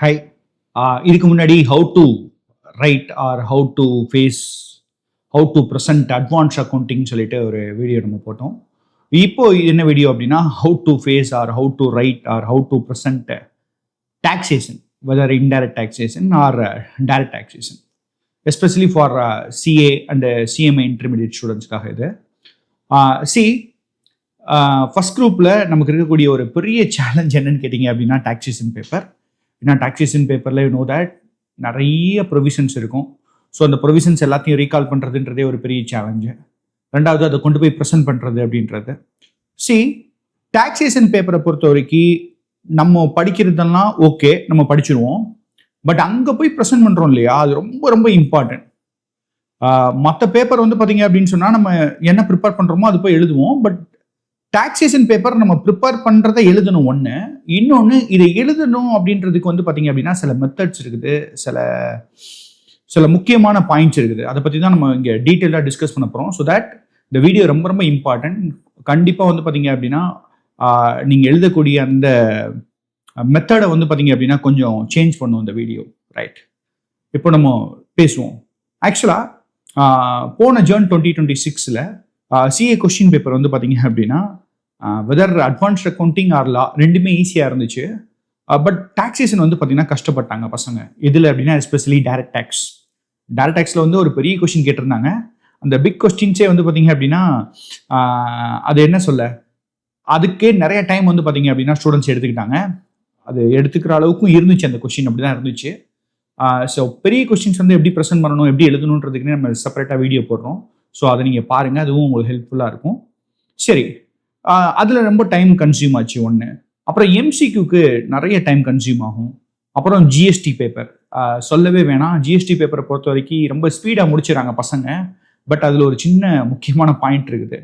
High. இதுக்கு முன்னாடி how to write or how to face how to present advance accounting சொல்லிட்டு ஒரு video நம்ம போட்டோம். இப்போ என்ன வீடியோ அப்படின்னா how to face or how to write or how to present taxation, whether indirect taxation or direct taxation, especially for CA and CMA intermediate ஸ்டூடெண்ட்ஸ்க்காக இது. First குரூப்பில் நமக்கு இருக்கக்கூடிய ஒரு பெரிய சேலஞ்ச் என்னன்னு கேட்டிங்க அப்படின்னா டாக்ஸேஷன் பேப்பர். ஏன்னா டாக்ஸேஷன் பேப்பரில் யூ நோ தட் நிறைய ப்ரொவிஷன்ஸ் இருக்கும். ஸோ அந்த ப்ரொவிஷன்ஸ் எல்லாத்தையும் ரீகால் பண்ணுறதுன்றதே ஒரு பெரிய சேலஞ்சு. ரெண்டாவது அதை கொண்டு போய் ப்ரெசென்ட் பண்ணுறது அப்படின்றது. டாக்ஸேஷன் பேப்பரை பொறுத்த வரைக்கும் நம்ம படிக்கிறதெல்லாம் ஓகே, நம்ம படிச்சிருவோம். பட் அங்கே போய் ப்ரெசென்ட் பண்ணுறோம் இல்லையா, அது ரொம்ப ரொம்ப இம்பார்ட்டன்ட். மற்ற பேப்பர் வந்து பார்த்தீங்க அப்படின்னு சொன்னால் நம்ம என்ன ப்ரிப்பேர் பண்ணுறோமோ அது போய் எழுதுவோம். பட் டாக்ஸேஷன் பேப்பர் நம்ம ப்ரிப்பேர் பண்ணுறதை எழுதணும் ஒன்று. இன்னொன்று, இதை எழுதணும் அப்படின்றதுக்கு வந்து பார்த்தீங்க அப்படின்னா சில மெத்தட்ஸ் இருக்குது, சில முக்கியமான பாயிண்ட்ஸ் இருக்குது. அதை பற்றி தான் நம்ம இங்கே டீட்டெயிலாக டிஸ்கஸ் பண்ண போகிறோம். ஸோ தட் இந்த வீடியோ ரொம்ப ரொம்ப இம்பார்ட்டன்ட். கண்டிப்பாக வந்து பார்த்தீங்க அப்படின்னா நீங்கள் எழுதக்கூடிய அந்த மெத்தடை வந்து பார்த்தீங்க அப்படின்னா கொஞ்சம் சேஞ்ச் பண்ணுவோம் இந்த வீடியோ. ரைட், இப்போ நம்ம பேசுவோம். ஆக்சுவலாக போன ஜூன் 2026 சிஏ கொஸ்டின் பேப்பர் வந்து பார்த்தீங்க அப்படின்னா வெதர் அட்வான்ஸ்ட் அக்கௌண்டிங் ஆர் லா ரெண்டுமே ஈஸியாக இருந்துச்சு. பட் டாக்ஸேஷன் வந்து பார்த்தீங்கன்னா கஷ்டப்பட்டாங்க பசங்க. இதில் அப்படின்னா எஸ்பெஷலி டைரக்ட் டேக்ஸில் வந்து ஒரு பெரிய கொஸ்டின் கேட்டிருந்தாங்க. அந்த பிக் கொஸ்டின்ஸே வந்து பார்த்தீங்க அப்படின்னா அது என்ன சொல்ல, அதுக்கே நிறைய டைம் வந்து பார்த்தீங்க அப்படின்னா ஸ்டூடெண்ட்ஸ் எடுத்துக்கிட்டாங்க. அது எடுத்துக்கிற அளவுக்கும் இருந்துச்சு அந்த கொஸ்டின், அப்படி தான் இருந்துச்சு. ஸோ பெரிய கொஸ்டின்ஸ் வந்து எப்படி ப்ரெசென்ட் பண்ணணும், எப்படி எழுதணுன்றதுக்குன்னு நம்ம செப்பரேட்டாக வீடியோ போடுறோம். ஸோ அதை நீங்கள் பாருங்கள், அதுவும் உங்களுக்கு ஹெல்ப்ஃபுல்லாக இருக்கும். சரி, அதில் ரொம்ப டைம் கன்சியூம் ஆச்சு ஒன்று. அப்புறம் எம்சிக்யூக்கு நிறைய டைம் கன்சியூம் ஆகும். அப்புறம் ஜிஎஸ்டி பேப்பர் சொல்லவே வேணாம். ஜிஎஸ்டி பேப்பரை பொறுத்த வரைக்கும் ரொம்ப ஸ்பீடாக முடிச்சிடறாங்க பசங்க. பட் அதில் ஒரு சின்ன முக்கியமான பாயிண்ட் இருக்குது.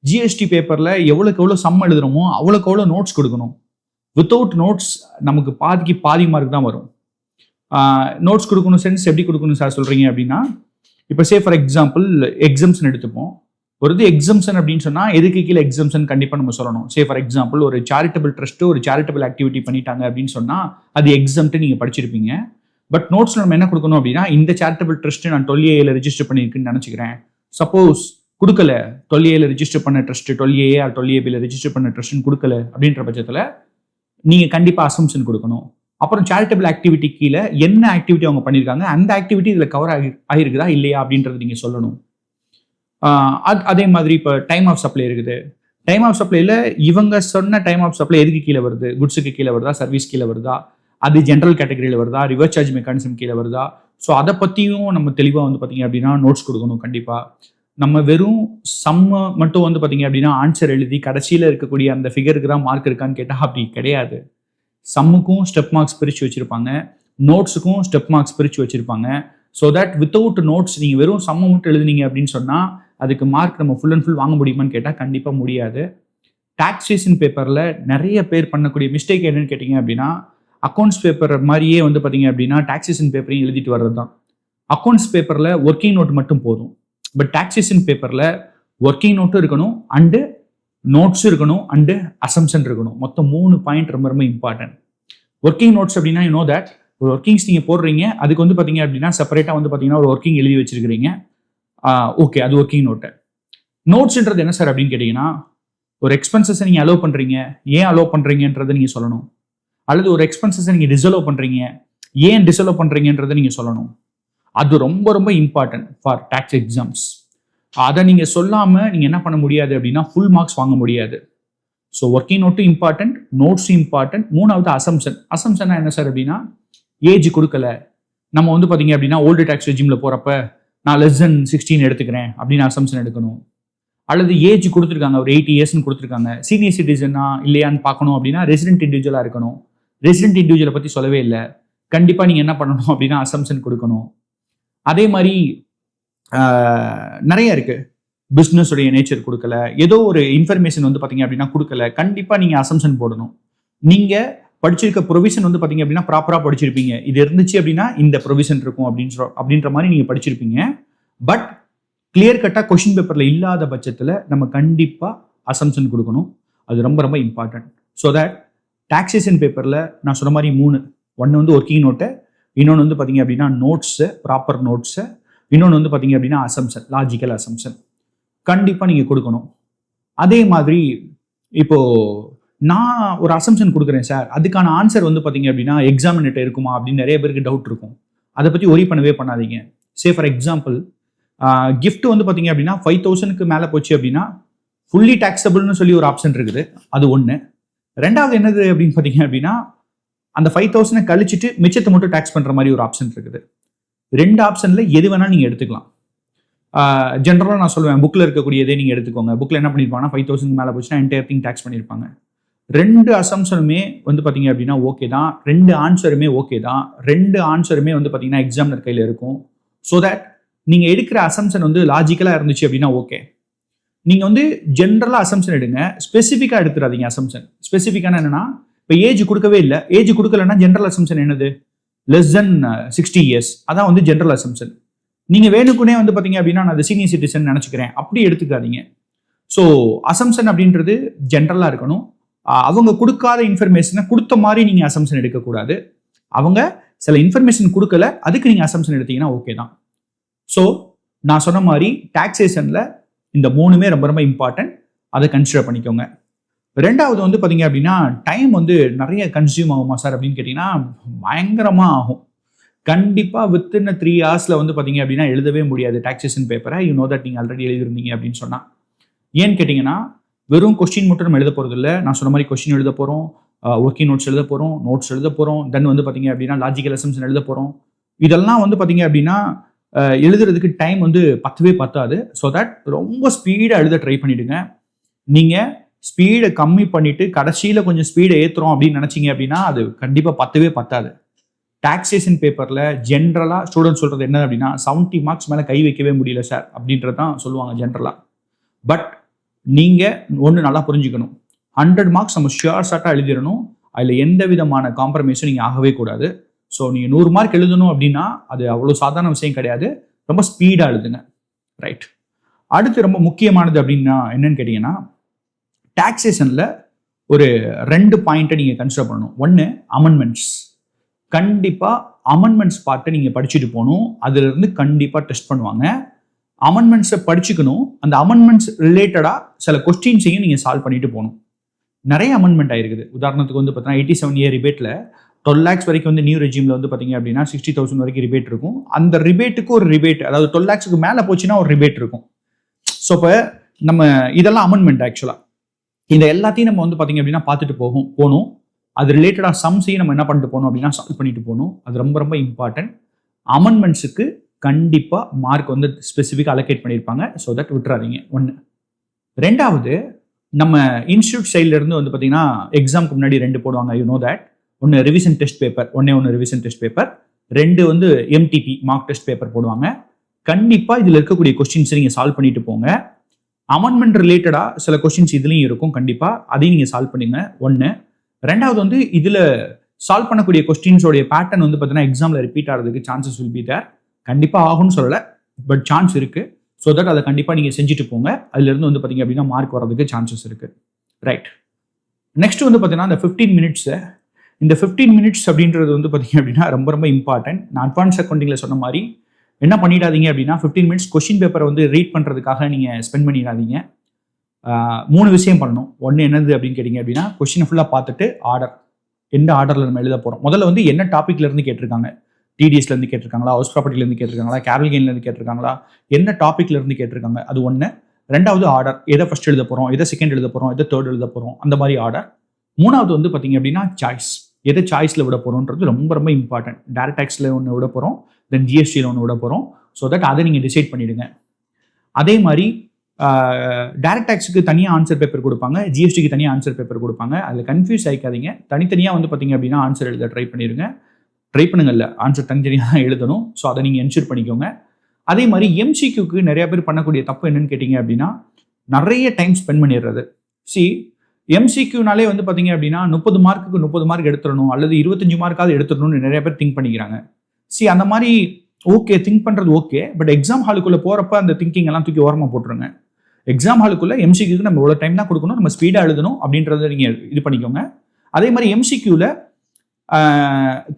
ஜிஎஸ்டி பேப்பரில் எவ்வளோக்கு எவ்வளோ சம் எழுதுறோமோ அவ்வளோக்கு எவ்வளோ நோட்ஸ் கொடுக்கணும். வித்தவுட் நோட்ஸ் நமக்கு பாதி மார்க் தான் வரும். நோட்ஸ் கொடுக்கணும் சென்ஸ் எப்படி கொடுக்கணும் சார் சொல்கிறீங்க அப்படின்னா, இப்போ சே ஃபார் எக்ஸாம்பிள் எக்ஸம்ஷன் எடுத்துப்போம். ஒரு எக்ஸம்ஷன் அப்படின்னு சொன்னால் எதுக்கு கீழே எக்ஸம்ஷன் கண்டிப்பாக நம்ம சொல்லணும். சே ஃபார் எக்ஸாம்பிள் ஒரு சேரிட்டபிள் ட்ரஸ்ட்டு ஒரு சேரிட்டபிள் ஆக்டிவிட்டி பண்ணிட்டாங்க அப்படின்னு சொன்னால் அது எக்ஸம்ட்டு நீங்கள் படிச்சிருப்பீங்க. பட் நோட்ஸில் நம்ம என்ன கொடுக்கணும் அப்படின்னா, இந்த சேரிட்டபிள் ட்ரஸ்ட்டு நான் 12A ரெஜிஸ்டர் பண்ணியிருக்குன்னு நினச்சிக்கிறேன். சப்போஸ் கொடுக்கல, 12A ரெஜிஸ்டர் பண்ண trust 12A R 12AB register பண்ண ட்ரஸ்ட்னு கொடுக்கல அப்படின்ற பட்சத்தில் நீங்கள் கண்டிப்பாக அசம்ஷன் கொடுக்கணும். அப்புறம் சேரிட்டபிள் ஆக்டிவிட்டி கீழே என்ன ஆக்டிவிட்டி அவங்க பண்ணியிருக்காங்க, அந்த ஆக்டிவிட்டி இதில் கவர் ஆகிருக்குதா இல்லையா அப்படின்றது நீங்கள் சொல்லணும். அதே மாதிரி இப்போ டைம் ஆஃப் சப்ளை இருக்குது. டைம் ஆஃப் சப்ளைல இவங்க சொன்ன டைம் ஆஃப் சப்ளை எதுக்கு கீழே வருது, குட்ஸுக்கு கீழே வருதா, சர்வீஸ் கீழே வருதா, அது ஜென்ரல் கேட்டகரியில் வருதா, ரிவர்ஸ் சார்ஜ் மெக்கானிசம் கீழே வருதா. ஸோ அதை பற்றியும் நம்ம தெளிவாக வந்து பார்த்தீங்க அப்படின்னா நோட்ஸ் கொடுக்கணும் கண்டிப்பாக. நம்ம வெறும் சம்ம மட்டும் வந்து பார்த்தீங்க அப்படின்னா ஆன்சர் எழுதி கடைசியில் இருக்கக்கூடிய அந்த ஃபிகருக்கு தான் மார்க் இருக்கான்னு கேட்டால் அப்படி கிடையாது. சம்முக்கும் ஸ்டெப் மார்க்ஸ் பிரித்து வச்சுருப்பாங்க, நோட்ஸுக்கும் ஸ்டெப் மார்க்ஸ் பிரித்து வச்சுருப்பாங்க. ஸோ தட் வித்தவுட் நோட்ஸ் நீங்கள் வெறும் சம்ம மட்டும் எழுதுனீங்க அப்படின்னு சொன்னால் அதுக்கு மார்க் நம்ம ஃபுல் அண்ட் ஃபுல் வாங்க முடியுமான்னு கேட்டால் கண்டிப்பாக முடியாது. டாக்ஸேஷன் பேப்பரில் நிறைய பேர் பண்ணக்கூடிய மிஸ்டேக் என்னன்னு கேட்டிங்க அப்படின்னா, அக்கௌண்ட்ஸ் பேப்பர் மாதிரியே வந்து பார்த்தீங்க அப்படின்னா டாக்ஸேஷன் பேப்பரையும் எழுதிட்டு வர்றது தான். அக்கௌண்ட்ஸ் பேப்பரில் ஒர்க்கிங் நோட் மட்டும் போதும். பட் டாக்ஸேஷன் பேப்பரில் ஒர்க்கிங் நோட்டும் இருக்கணும், அண்டு நோட்ஸும் இருக்கணும், அண்டு அசம்ஷன் இருக்கணும். மொத்தம் 3 பாயிண்ட் ரொம்ப ரொம்ப இம்பார்ட்டன்ட். ஒர்க்கிங் நோட்ஸ் அப்படின்னா யூ நோ தட் ஒரு ஒர்க்கிங்ஸ் நீங்கள் போடுறீங்க, அதுக்கு வந்து பார்த்தீங்க அப்படின்னா செப்பரேட்டாக வந்து பார்த்தீங்கன்னா ஒரு ஒர்க்கிங் எழுதி வச்சிருக்கிறீங்க. ஓகே, அது ஒர்க்கிங் நோட்டு. நோட்ஸ்ன்றது என்ன சார் அப்படின்னு கேட்டிங்கன்னா, ஒரு எக்ஸ்பென்சஸை நீங்கள் அலோவ் பண்ணுறீங்க, ஏன் அலோவ் பண்ணுறீங்கன்றதை நீங்கள் சொல்லணும். அல்லது ஒரு எக்ஸ்பென்சஸை நீங்கள் டிசலோவ் பண்ணுறீங்க, ஏன் டிசலோவ் பண்ணுறீங்கன்றதை நீங்கள் சொல்லணும். அது ரொம்ப ரொம்ப இம்பார்ட்டன்ட் ஃபார் டாக்ஸ் எக்ஸாம்ஸ். அதை நீங்கள் சொல்லாமல் நீங்கள் என்ன பண்ண முடியாது அப்படின்னா ஃபுல் மார்க்ஸ் வாங்க முடியாது. ஸோ ஒர்க்கிங் நோட்டும் இம்பார்ட்டன்ட், நோட்ஸும் இம்பார்ட்டன்ட். மூணாவது அசம்ஷன்னா என்ன சார் அப்படின்னா, ஏஜ் கொடுக்கல, நம்ம வந்து பார்த்தீங்க அப்படின்னா ஓல்டு டாக்ஸ் ரெஜிமில் போகிறப்ப நான் லெஸ் தென் 16 எடுத்துக்கிறேன் அப்படின்னு அசம்ஷன் எடுக்கணும். அல்லது ஏஜ் கொடுத்துருக்காங்க, ஒரு 80 இயர்ஸ்ன்னு கொடுத்துருக்காங்க, சீனியர் சிட்டிசனா இல்லையான்னு பார்க்கணும் அப்படின்னா ரெசிடென்ட் இண்டிவிஜுவலாக இருக்கணும். ரெசிடென்ட் இண்டிவிஜுவலை பற்றி சொல்லவே இல்லை. கண்டிப்பாக நீங்கள் என்ன பண்ணணும் அப்படின்னா அசம்ஷன் கொடுக்கணும். அதே மாதிரி நிறைய இருக்குது. பிஸ்னஸுடைய நேச்சர் கொடுக்கல, ஏதோ ஒரு இன்ஃபர்மேஷன் வந்து பார்த்தீங்க அப்படின்னா கொடுக்கல, கண்டிப்பாக நீங்கள் அசம்ஷன் போடணும். நீங்கள் படிச்சிருக்க ப்ரொவிஷன் வந்து பார்த்தீங்க அப்படின்னா ப்ராப்பராக படிச்சிருப்பீங்க. இது இருந்துச்சு அப்படின்னா இந்த ப்ரொவிஷன் இருக்கும் அப்படின்ற மாதிரி நீங்கள் படிச்சிருப்பீங்க. பட் கிளியர் கட்டாக கொஷின் பேப்பரில் இல்லாத பட்சத்தில் நம்ம கண்டிப்பாக அசம்ஷன் கொடுக்கணும். அது ரொம்ப ரொம்ப இம்பார்ட்டன்ட். ஸோ தட் டாக்ஸேஷன் பேப்பரில் நான் சொன்ன மாதிரி 3 ஒன்று வந்து ஒர்க்கிங் நோட்டு, இன்னொன்று வந்து பார்த்தீங்க அப்படின்னா நோட்ஸு, ப்ராப்பர் நோட்ஸு, இன்னொன்று வந்து பார்த்தீங்க அப்படின்னா அசம்ஷன், லாஜிக்கல் அசம்ஷன் கண்டிப்பாக நீங்கள் கொடுக்கணும். அதே மாதிரி இப்போ நான் ஒரு அசம்ஷன் கொடுக்குறேன் சார், அதுக்கான ஆன்சர் வந்து பார்த்தீங்க அப்படின்னா எக்ஸாமினேட்ட இருக்குமா அப்படின்னு நிறைய பேருக்கு டவுட் இருக்கும். அதை பற்றி ஒரி பண்ணவே பண்ணாதீங்க. சே ஃபார் எக்ஸாம்பிள் கிஃப்ட் வந்து பார்த்தீங்க அப்படின்னா 5,000க்கு மேலே போச்சு அப்படின்னா ஃபுல்லி டேக்ஸபிள்னு சொல்லி ஒரு ஆப்ஷன் இருக்குது. அது ஒன்று. ரெண்டாவது என்னது அப்படின்னு பார்த்தீங்க அப்படின்னா அந்த 5,000 கழிச்சிட்டு மிச்சத்தை மட்டும் டேக்ஸ் பண்ணுற மாதிரி ஒரு ஆப்ஷன் இருக்குது. 2 ஆப்ஷனில் எது வேணாலும் நீங்கள் எடுத்துக்கலாம். ஜென்ரலாக நான் சொல்லுவேன், புக்கில் இருக்கக்கூடியதே நீங்கள் எடுத்துக்கோங்க. புக்கில் என்ன பண்ணியிருப்பாங்கன்னா 5,000 மேலே போச்சுன்னா என்டையர் திங் டேக்ஸ் பண்ணியிருப்பாங்க. 2 அசம்ஷனுமே வந்து பார்த்தீங்க அப்படின்னா ஓகே தான், 2 ஆன்சருமே ஓகே தான், 2 ஆன்சருமே வந்து பார்த்தீங்கன்னா எக்ஸாமினர் கையில் இருக்கும். ஸோ தட் நீங்கள் எடுக்கிற அசம்ஷன் வந்து லாஜிக்கலாக இருந்துச்சு அப்படின்னா ஓகே. நீங்கள் வந்து ஜென்ரலாக அசம்ஷன் எடுங்க, ஸ்பெசிஃபிக்காக எடுத்துடாதீங்க. அசம்ஷன் ஸ்பெசிஃபிக்கான என்னன்னா, இப்போ ஏஜ் கொடுக்கவே இல்லை, ஏஜ் கொடுக்கலன்னா ஜென்ரல் அசம்ஷன் என்னது, லெஸ் தென் 60 years, அதான் வந்து ஜென்ரல் அசம்ஷன். நீங்கள் வேணுக்குனே வந்து பார்த்தீங்க அப்படின்னா நான் அது சீனியர் சிட்டிசன் நினச்சிக்கிறேன் அப்படி எடுத்துக்காதீங்க. ஸோ அசம்ஷன் அப்படின்றது ஜென்ரலாக இருக்கணும். அவங்க கொடுக்காத இன்ஃபர்மேஷனை கொடுத்த மாதிரி நீங்கள் அசம்ஷன் எடுக்கக்கூடாது. அவங்க சில இன்ஃபர்மேஷன் கொடுக்கல, அதுக்கு நீங்கள் அசம்ஷன் எடுத்தீங்கன்னா ஓகே தான். ஸோ நான் சொன்ன மாதிரி டாக்ஸேஷனில் இந்த 3மே ரொம்ப ரொம்ப இம்பார்ட்டன்ட், அதை கன்சிடர் பண்ணிக்கோங்க. ரெண்டாவது வந்து பார்த்தீங்க அப்படின்னா டைம் வந்து நிறைய கன்சியூம் ஆகுமா சார் அப்படின்னு கேட்டிங்கன்னா பயங்கரமாக ஆகும். கண்டிப்பாக வித்தின் 3 hours வந்து பார்த்தீங்க அப்படின்னா எழுதவே முடியாது டாக்ஸேஷன் பேப்பரை. யூ நோ தட் நீங்கள் ஆல்ரெடி எழுதிருந்தீங்க அப்படின்னு சொன்னால். ஏன்னு கேட்டிங்கன்னா வெறும் கொஸ்டின் மட்டும் நம்ம எழுத போகிறது இல்லை. நான் சொன்ன மாதிரி கொஸ்டின் எழுத போகிறோம், ஒர்க்கிங் நோட்ஸ் எழுத போகிறோம், நோட்ஸ் எழுத போகிறோம், தென் வந்து பார்த்தீங்க அப்படின்னா லாஜிக்கல் அசம்ஷன் எழுத போகிறோம். இதெல்லாம் வந்து பார்த்தீங்க அப்படின்னா எழுதுறதுக்கு டைம் வந்து பத்தவே பத்தாது. ஸோ தட் ரொம்ப ஸ்பீடாக எழுத ட்ரை பண்ணிவிடுங்க. நீங்கள் ஸ்பீடை கம்மி பண்ணிவிட்டு கடைசியில் கொஞ்சம் ஸ்பீடை ஏற்றுறோம் அப்படின்னு நினச்சிங்க அப்படின்னா அது கண்டிப்பாக பத்தவே பத்தாது. டாக்ஸேஷன் பேப்பரில் ஜென்ரலாக ஸ்டூடெண்ட் சொல்கிறது என்ன அப்படின்னா 70 marks மேலே கை வைக்கவே முடியல சார் அப்படின்றது தான் சொல்லுவாங்க ஜென்ரலாக. பட் நீங்கள் ஒன்று நல்லா புரிஞ்சுக்கணும், 100 marks நம்ம ஷியோர் ஷார்ட்டாக எழுதிடணும். அதில் எந்த விதமான காம்ப்ரமைஸும் நீங்கள் ஆகவே கூடாது. ஸோ நீங்கள் 100 mark எழுதணும் அப்படின்னா அது அவ்வளோ சாதாரண விஷயம் கிடையாது. ரொம்ப ஸ்பீடாக எழுதுங்க. ரைட். அடுத்து ரொம்ப முக்கியமானது அப்படின்னா என்னன்னு கேட்டிங்கன்னா டாக்ஸேஷனில் ஒரு 2 பாயிண்ட்டை நீங்கள் கன்சிடர் பண்ணணும். ஒன்று அமெண்ட்மெண்ட்ஸ். கண்டிப்பாக அமெண்ட்மெண்ட்ஸ் பார்ட்டை நீங்கள் படிச்சுட்டு போகணும். அதிலிருந்து கண்டிப்பாக டெஸ்ட் பண்ணுவாங்க. அமெண்ட்மெண்ட்ஸை படிச்சுக்கணும். அந்த அமெண்ட்மெண்ட்ஸ் ரிலேட்டடாக சில கொஸ்டின்ஸையும் நீங்கள் சால்வ் பண்ணிட்டு போகணும். நிறைய அமெண்ட்மெண்ட் ஆயிருக்குது. உதாரணத்துக்கு வந்து பார்த்தீங்கன்னா 87 year ரிபேட்டில் 12 lakhs வரைக்கும் வந்து நியூ ரெஜிமில் வந்து பார்த்தீங்க அப்படின்னா 60,000 வரைக்கும் ரிபேட் இருக்கும். அந்த ரிபேட்டுக்கு ஒரு ரிபேட், அதாவது 12 lakhsக்கு மேலே போச்சுன்னா ஒரு ரிபேட் இருக்கும். ஸோ இப்போ நம்ம இதெல்லாம் அமெண்ட்மெண்ட். ஆக்சுவலாக இந்த எல்லாத்தையும் நம்ம வந்து பார்த்தீங்க அப்படின்னா பார்த்துட்டு போகணும். அது ரிலேட்டடாக சம்ஸையும் நம்ம என்ன பண்ணிட்டு போகணும் அப்படின்னா சால்வ் பண்ணிட்டு போகணும். அது ரொம்ப ரொம்ப இம்பார்ட்டன்ட். அமெண்ட்மெண்ட்ஸுக்கு கண்டிப்பாக மார்க் வந்து ஸ்பெசிஃபிக்காக அலோகேட் பண்ணியிருப்பாங்க. ஸோ தட் விட்டுறாதீங்க. ஒன்று. ரெண்டாவது, நம்ம இன்ஸ்டியூட் சைட்லேருந்து வந்து பார்த்தீங்கன்னா எக்ஸாமுக்கு முன்னாடி 2 போடுவாங்க. You know that. ஒன்று ரிவிஷன் டெஸ்ட் பேப்பர், ஒன்று ரிவிஷன் டெஸ்ட் பேப்பர், 2 வந்து MTP மார்க் டெஸ்ட் பேப்பர் போடுவாங்க. கண்டிப்பாக இதில் இருக்கக்கூடிய கொஸ்டின்ஸை நீங்கள் சால்வ் பண்ணிட்டு போங்க. அமெண்ட்மெண்ட் ரிலேட்டடாக சில கொஸ்டின்ஸ் இதுலேயும் இருக்கும். கண்டிப்பாக அதையும் நீங்கள் சால்வ் பண்ணுங்க. ஒன்று. ரெண்டாவது வந்து இதில் சால்வ் பண்ணக்கூடிய கொஸ்டின்ஸோடைய பேட்டர்ன் வந்து பார்த்தீங்கன்னா எக்ஸாமில் ரிப்பீட் ஆகிறதுக்கு சான்சஸ் வில் பி தேர். கண்டிப்பாக ஆகும்னு சொல்லலை, பட் சான்ஸ் இருக்குது. ஸோ தட் அதை கண்டிப்பாக நீங்கள் செஞ்சுட்டு போங்க. அதுலேருந்து வந்து பார்த்தீங்க அப்படின்னா மார்க் வரதுக்கு சான்சஸ் இருக்குது. ரைட். நெக்ஸ்ட் வந்து பார்த்தீங்கன்னா இந்த 15 minutes. இந்த 15 minutes அப்படின்றது வந்து பார்த்தீங்க அப்படின்னா ரொம்ப ரொம்ப இம்பார்ட்டன்ட். நான் அட்வான்ஸ் அக்கௌண்டிங்கில் சொன்ன மாதிரி என்ன பண்ணிடாதீங்க அப்படின்னா 15 minutes கொஸ்டின் பேப்பரை வந்து ரீட் பண்ணுறதுக்காக நீங்கள் ஸ்பெண்ட் பண்ணிடாதீங்க. 3 விஷயம் பண்ணணும். ஒன்று என்னது அப்படின்னு கேட்டிங்க அப்படின்னா கொஸ்டினை ஃபுல்லாக பார்த்துட்டு ஆர்டர், எந்த ஆர்டரில் நம்ம எழுத போகிறோம். முதல்ல வந்து என்ன டாப்பிக்லேருந்து கேட்டிருக்காங்க, டிடிஎஸ்லேருந்து கேட்டிருக்காங்களா, ஹவுஸ் ப்ராப்பர்ட்டிலேருந்து கேட்டிருக்காங்களா, கேபிட்டல் கெயின்லேருந்து கேட்டிருக்காங்களா, என்ன டாப்பிக்லேருந்து கேட்டிருக்காங்க, அது ஒன்று. ரெண்டாவது ஆர்டர், எதை ஃபர்ஸ்ட் எழுத போகிறோம், எதை செகண்ட் எழுத போகிறோம், எதை தேர்ட் எழுத போகிறோம், அந்த மாதிரி ஆர்டர். மூணாவது வந்து பார்த்தீங்க அப்படின்னா சாய்ஸ், எதை சாய்ஸில் விட போகிறோன்றது ரொம்ப ரொம்ப இம்பார்ட்டன்ட். டைரக்ட் டேக்ஸில் ஒன்று விட போகிறோம், தென் ஜிஎஸ்டியில் ஒன்று விட போகிறோம். ஸோ தட் அதை நீங்கள் டிசைட் பண்ணிவிடுங்க. அதே மாதிரி டைரக்ட் டேக்ஸுக்கு தனியாக ஆன்சர் பேப்பர் கொடுப்பாங்க, ஜிஎஸ்டிக்கு தனியாக ஆன்சர் பேப்பர் கொடுப்பாங்க. அதில் கன்ஃபியூஸ் ஆகிக்காதீங்க. தனித்தனியாக வந்து பார்த்தீங்க அப்படின்னா ஆன்சர் எழுத ட்ரை பண்ணிடுங்க. ட்ரை பண்ணுங்கல்ல, ஆன்சர் தனித்தனியாக தான் எழுதணும். ஸோ அதை நீங்கள் என்ஷூர் பண்ணிக்கோங்க. அதே மாதிரி எம்சிக்யூக்கு நிறைய பேர் பண்ணக்கூடிய தப்பு என்னன்னு கேட்டிங்க அப்படின்னா நிறைய டைம் ஸ்பெண்ட் பண்ணிடுறது. எம்சிக்யூனாலே வந்து பார்த்தீங்க அப்படின்னா 30 மார்க்குக்கு 30 மார்க் எடுத்துடணும், அல்லது 25 மார்க்காவது எடுத்துடணும்னு நிறைய பேர் திங்க் பண்ணிக்கிறாங்க. அந்த மாதிரி ஓகே, திங்க் பண்ணுறது ஓகே, பட் எக்ஸாம் ஹாலுக்குள்ளே போகிறப்ப அந்த திங்கிங் எல்லாம் தூக்கி ஓரமாக போட்டுருங்க. எக்ஸாம் ஹாலுக்குள்ளே எம்சிக்யூக்கு நம்ம இவ்வளோ டைம் தான் கொடுக்கணும், நம்ம ஸ்பீடாக எழுதணும் அப்படின்றத நீங்கள் இது பண்ணிக்கோங்க. அதே மாதிரி எம்சிக்யூவில்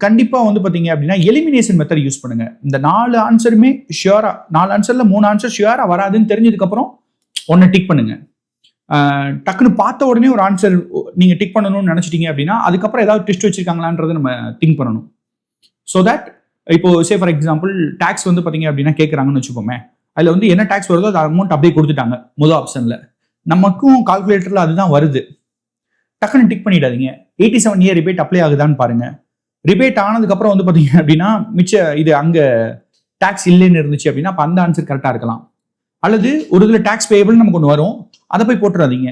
கண்டிப்பாக வந்து பார்த்தீங்க அப்படின்னா எலிமினேஷன் மெத்தட் யூஸ் பண்ணுங்க. இந்த 4 ஆன்சருமே ஷியூரா 4 ஆன்சர்ல 3 ஆன்சர் ஷியூரா வராதுன்னு தெரிஞ்சதுக்கப்புறம் ஒன்று டிக் பண்ணுங்க. டக்குன்னு பார்த்த உடனே ஒரு ஆன்சர் நீங்கள் டிக் பண்ணணும்னு நினச்சிட்டீங்க அப்படின்னா அதுக்கப்புறம் ஏதாவது ட்விஸ்ட் வச்சிருக்காங்களான்றதை நம்ம திங்க் பண்ணணும். ஸோ தட் இப்போ சே ஃபார் எக்ஸாம்பிள் டேக்ஸ் வந்து பார்த்தீங்க அப்படின்னா கேட்குறாங்கன்னு வச்சுக்கோமே, அதில் வந்து என்ன டேக்ஸ் வருதோ அது அமௌண்ட் அப்படியே கொடுத்துட்டாங்க முதல் ஆப்ஷனில். நமக்கும் கால்குலேட்டரில் அதுதான் வருது. டக்குன்னு டிக் பண்ணிடாதீங்க. 87 இயர் ரிபேட் அப்ளை ஆகுதான்னு பாருங்க. ரிபேட் ஆனதுக்கப்புறம் வந்து பார்த்தீங்க அப்படின்னா மிச்ச இது அங்கே டேக்ஸ் இல்லைன்னு இருந்துச்சு அப்படின்னா அப்போ அந்த ஆன்சர் கரெக்டாக இருக்கலாம். அல்லது ஒரு இதில் டேக்ஸ் பேயபிள் நமக்கு ஒன்று வரும், அதை போய் போட்டுறாதீங்க.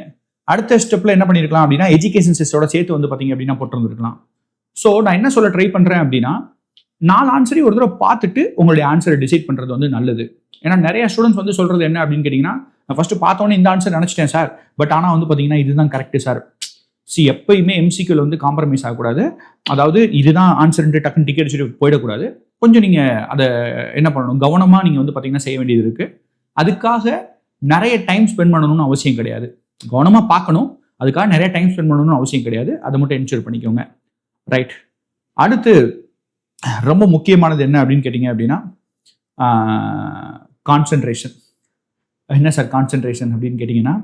அடுத்த ஸ்டெப்பில் என்ன பண்ணியிருக்கலாம் அப்படின்னா எஜுகேஷன் சிஸ்டோட சேர்த்து வந்து பார்த்தீங்க அப்படின்னா போட்டுருந்துருக்கலாம். ஸோ நான் என்ன சொல்ல ட்ரை பண்ணுறேன் அப்படின்னா 4 ஆன்சரையும் ஒரு தடவை பார்த்துட்டு உங்களுடைய ஆன்சரை டிசைட் பண்ணுறது வந்து நல்லது. ஏன்னா நிறைய ஸ்டூடெண்ட்ஸ் வந்து சொல்கிறது என்ன அப்படின்னு கேட்டிங்கன்னா, நான் ஃபஸ்ட்டு பார்த்தோன்னே இந்த ஆன்சர் நினச்சிட்டேன் சார், பட் ஆனால் வந்து பார்த்தீங்கன்னா இதுதான் கரெக்டு சார். எப்பயுமே எம்சிக்யூல வந்து காம்ப்ரமைஸ் ஆகக்கூடாது. அதாவது இதுதான் ஆன்சர்ன்ட்டு டக்குன்னு டிக்கெட் அடிச்சுட்டு போயிடக்கூடாது. கொஞ்சம் நீங்கள் அதை என்ன பண்ணணும், கவனமாக நீங்கள் வந்து பார்த்தீங்கன்னா செய்ய வேண்டியது இருக்குது. அதுக்காக நிறைய டைம் ஸ்பெண்ட் பண்ணணும்னு அவசியம் கிடையாது. கவனமாக பார்க்கணும், அதுக்காக நிறைய டைம் ஸ்பெண்ட் பண்ணணும்னு அவசியம் கிடையாது. அதை மட்டும் என்ஷூர் பண்ணிக்கோங்க. ரைட். அடுத்து ரொம்ப முக்கியமானது என்ன அப்படின்னு கேட்டிங்க அப்படின்னா கான்சன்ட்ரேஷன். என்ன சார் கான்சன்ட்ரேஷன் அப்படின்னு கேட்டிங்கன்னா,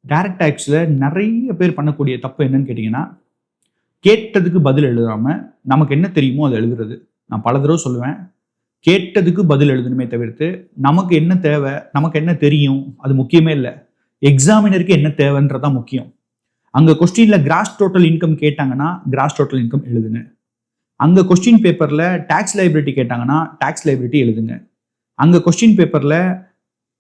டைரக்ட் டேக்ஸில் நிறைய பேர் பண்ணக்கூடிய தப்பு என்னன்னு கேட்டிங்கன்னா, கேட்டதுக்கு பதில் எழுதாமல் நமக்கு என்ன தெரியுமோ அதை எழுதுறது. நான் பல தடவை சொல்லுவேன், கேட்டதுக்கு பதில் எழுதணுமே தவிர்த்து நமக்கு என்ன தேவை, நமக்கு என்ன தெரியும் அது முக்கியமே இல்லை. எக்ஸாமினருக்கு என்ன தேவைன்றதான் முக்கியம். அங்கே கொஸ்டினில் கிராஸ் டோட்டல் இன்கம் கேட்டாங்கன்னா கிராஸ் டோட்டல் இன்கம் எழுதுங்க. அங்கே கொஸ்டின் பேப்பரில் டேக்ஸ் லைபிலிட்டி கேட்டாங்கன்னா டேக்ஸ் லைபிலிட்டி எழுதுங்க. அங்கே கொஸ்டின் பேப்பரில்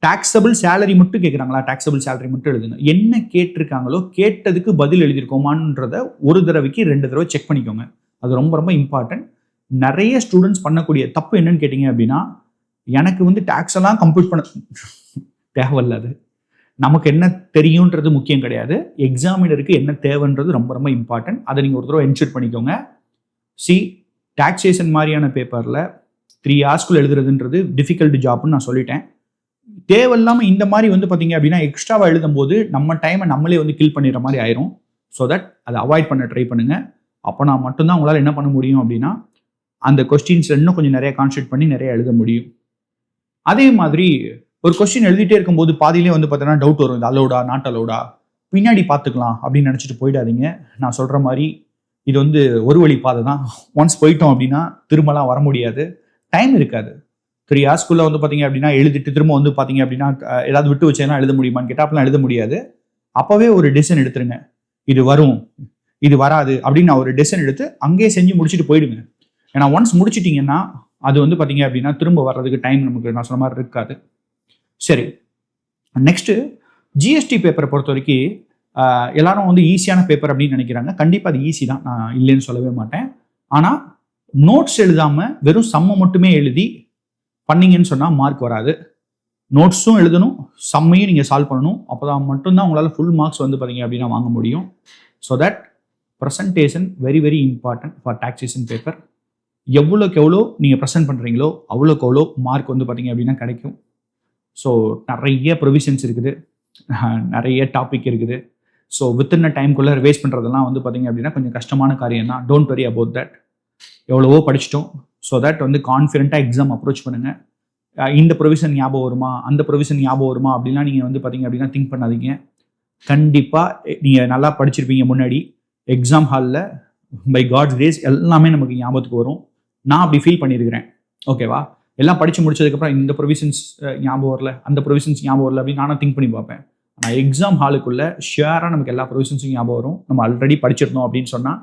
டாக்ஸபிள் சேலரி மட்டும் கேட்குறாங்களா டாக்ஸபிள் சேலரி மட்டும் எழுதுங்க. என்ன கேட்டிருக்காங்களோ கேட்டதுக்கு பதில் எழுதியிருக்கோமான்றத ஒரு தடவைக்கு 2 தடவை செக் பண்ணிக்கோங்க. அது ரொம்ப ரொம்ப இம்பார்ட்டன்ட். நிறைய ஸ்டூடெண்ட்ஸ் பண்ணக்கூடிய தப்பு என்னன்னு கேட்டிங்க அப்படின்னா, எனக்கு வந்து டேக்ஸ் எல்லாம் கம்ப்யூட் பண்ண தேவையில்லாது. நமக்கு என்ன தெரியுன்றது முக்கியம் கிடையாது. எக்ஸாமினருக்கு என்ன தேவைன்றது ரொம்ப ரொம்ப இம்பார்ட்டன்ட். அதை நீங்கள் ஒரு தடவை என்ஷூர் பண்ணிக்கோங்க. டாக்ஸேஷன் மாதிரியான பேப்பரில் 3 ஹார்ஸ்க்குள்ள எழுதுறதுன்றது டிஃபிகல்ட் ஜாப்னு நான் சொல்லிட்டேன். தேவையில்லாமல் இந்த மாதிரி வந்து பார்த்தீங்க அப்படின்னா எக்ஸ்ட்ராவாக எழுதும் போது நம்ம டைமை நம்மளே வந்து கில் பண்ணிடுற மாதிரி ஆயிரும். ஸோ தட் அதை அவாய்ட் பண்ண ட்ரை பண்ணுங்கள். அப்போ நான் மட்டும்தான் உங்களால் என்ன பண்ண முடியும் அப்படின்னா அந்த கொஸ்டின்ஸ் இன்னும் கொஞ்சம் நிறைய கான்சன்ட்ரேட் பண்ணி நிறைய எழுத முடியும். அதே மாதிரி ஒரு கொஸ்டின் எழுதிட்டே இருக்கும்போது பாதியிலே வந்து பார்த்தீங்கன்னா டவுட் வரும், இது அலோடா நாட் அலோடா, பின்னாடி பார்த்துக்கலாம் அப்படின்னு நினச்சிட்டு போயிடாதீங்க. நான் சொல்கிற மாதிரி இது வந்து ஒரு வழி பாதை தான். ஒன்ஸ் போயிட்டோம் அப்படின்னா திரும்பலாம் வர முடியாது, டைம் இருக்காது. 3 ஹார்ஸ்க்குள்ளே வந்து பார்த்தீங்க அப்படின்னா எழுதிட்டு திரும்ப வந்து பார்த்தீங்க அப்படின்னா ஏதாவது விட்டு வச்சேன்னா எழுத முடியுமான்னு கேட்டால் அப்படிலாம் எழுத முடியாது. அப்போவே ஒரு டெசிஷன் எடுத்துருங்க, இது வரும் இது வராது அப்படின்னு நான் ஒரு டெசிஷன் எடுத்து அங்கேயே செஞ்சு முடிச்சுட்டு போயிடுங்க. ஏன்னா ஒன்ஸ் முடிச்சிட்டிங்கன்னா அது வந்து பார்த்தீங்க அப்படின்னா திரும்ப வர்றதுக்கு டைம் நமக்கு நான் சொன்ன மாதிரி இருக்காது. சரி, நெக்ஸ்ட்டு ஜிஎஸ்டி பேப்பரை பொறுத்த வரைக்கும் எல்லாரும் வந்து ஈஸியான பேப்பர் அப்படின்னு நினைக்கிறாங்க. கண்டிப்பாக அது ஈஸி தான், நான் இல்லைன்னு சொல்லவே மாட்டேன். ஆனால் நோட்ஸ் எழுதாமல் வெறும் சம்மை மட்டுமே எழுதி பண்ணீங்கன்னு சொன்னால் மார்க் வராது. நோட்ஸும் எழுதணும், சம்மையும் நீங்கள் சால்வ் பண்ணணும். அப்போ தான் மட்டும்தான் உங்களால் ஃபுல் மார்க்ஸ் வந்து பார்த்தீங்க அப்படின்னா வாங்க முடியும். So that presentation very very important for taxation paper. எவ்வளோக்கு எவ்வளோ நீங்கள் ப்ரெசென்ட் பண்ணுறீங்களோ அவ்வளோக்கு எவ்வளோ மார்க் வந்து பார்த்தீங்க அப்படின்னா கிடைக்கும். ஸோ நிறைய ப்ரொவிஷன்ஸ் இருக்குது, நிறைய டாபிக் இருக்குது. ஸோ வித்தின் டைம்குள்ளே ரிவைஸ் பண்ணுறதெல்லாம் வந்து பார்த்தீங்க அப்படின்னா கொஞ்சம் கஷ்டமான காரியம் தான். Don't worry about that. எவ்வளவோ படிச்சிட்டோம். ஸோ தட் வந்து கான்ஃபிடென்ட்டாக எக்ஸாம் அப்ரோச் பண்ணுங்கள். இந்த ப்ரொவிஷன் ஞாபகம் வருமா, அந்த ப்ரொவிஷன் ஞாபகம் வருமா அப்படின்லாம் நீங்கள் வந்து பார்த்தீங்க அப்படின்னா திங்க் பண்ணாதீங்க. கண்டிப்பாக நீங்கள் நல்லா படிச்சிருப்பீங்க. முன்னாடி எக்ஸாம் ஹாலில் பை காட்ஸ் கிரேஸ் எல்லாமே நமக்கு ஞாபகத்துக்கு வரும். நான் அப்படி ஃபீல் பண்ணியிருக்கிறேன். ஓகேவா, எல்லாம் படித்து முடிச்சதுக்கப்புறம் இந்த ப்ரொவிஷன்ஸ் ஞாபகம் வரல, அந்த ப்ரொவிஷன்ஸ் ஞாபகம் வரல அப்படின்னு நானும் திங்க் பண்ணி பார்ப்பேன். ஆனால் எக்ஸாம் ஹாலுக்குள்ளே ஷியராக நமக்கு எல்லா ப்ரொவிஷன்ஸும் ஞாபகம் வரும். நம்ம ஆல்ரெடி படிச்சிருந்தோம் அப்படின்னு சொன்னால்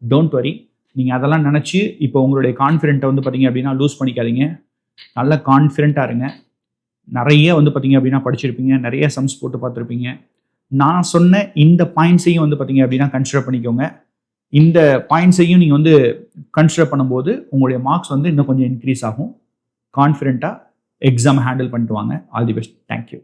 டோன்ட் வரி. நீங்கள் அதெல்லாம் நினச்சி இப்போ உங்களுடைய கான்ஃபிடென்ட்டை வந்து பார்த்தீங்க அப்படின்னா லூஸ் பண்ணிக்காதீங்க. நல்ல கான்ஃபிடென்ட்டாக இருங்க. நிறைய வந்து பார்த்தீங்க அப்படின்னா படிச்சிருப்பீங்க, நிறைய சம்ஸ் போட்டு பார்த்துருப்பீங்க. நான் சொன்ன இந்த பாயிண்ட்ஸையும் வந்து பார்த்தீங்க அப்படின்னா கன்சிடர் பண்ணிக்கோங்க. இந்த பாயிண்ட்ஸையும் நீங்கள் வந்து கன்சிடர் பண்ணும்போது உங்களுடைய மார்க்ஸ் வந்து இன்னும் கொஞ்சம் இன்க்ரீஸ் ஆகும். கான்ஃபிடென்ட்டாக எக்ஸாம் ஹேண்டில் பண்ணிட்டு வாங்க. All the best. தேங்க்யூ.